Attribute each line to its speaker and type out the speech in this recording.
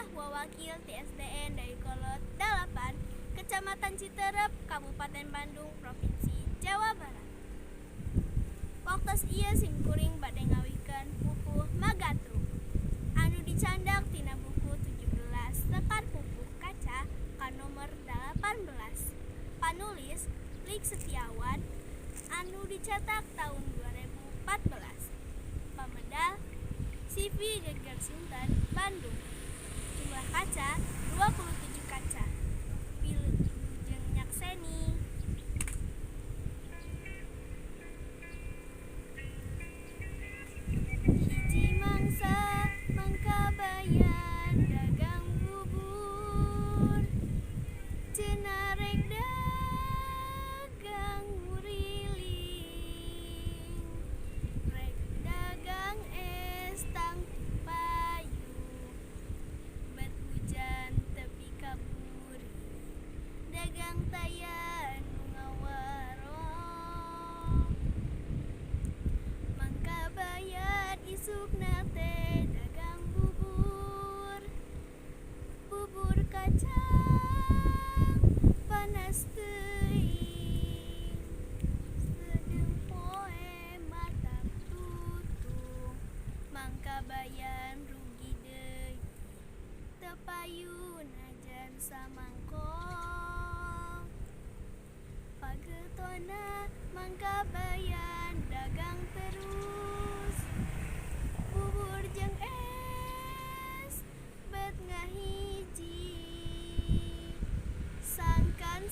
Speaker 1: Saya Wawakil TSDN dari Kolot 8, Kecamatan Citerep, Kabupaten Bandung, Provinsi Jawa Barat. Waktos ieu simkuring bade ngawikeun pupuh Magatru anu dicandak tina buku 17 tekan pupuh kaca ka nomor 18. Panulis Lik Setiawan anu dicetak tahun 2014. Pamedal CV Geger Sunten, Bandung. Jumlah kaca 27 kaca. Wilujeng nyakseni. Hiji mangsa mangkabayan dagang bubur, cenah rek dagang nguriling, rek dagang es tangtu payung, bet hujan tepi kaburi, dagang taya nu ngawarong, mangkabayan isukna teh dagang bubur, bubur kacang panas teuing, sedeung poe matang tutung, mangkabayan rugi deui, teu payu najan samangkong, pagetona mangkabayan dagang terus, bubur jeung es bet ngahiji, sangkan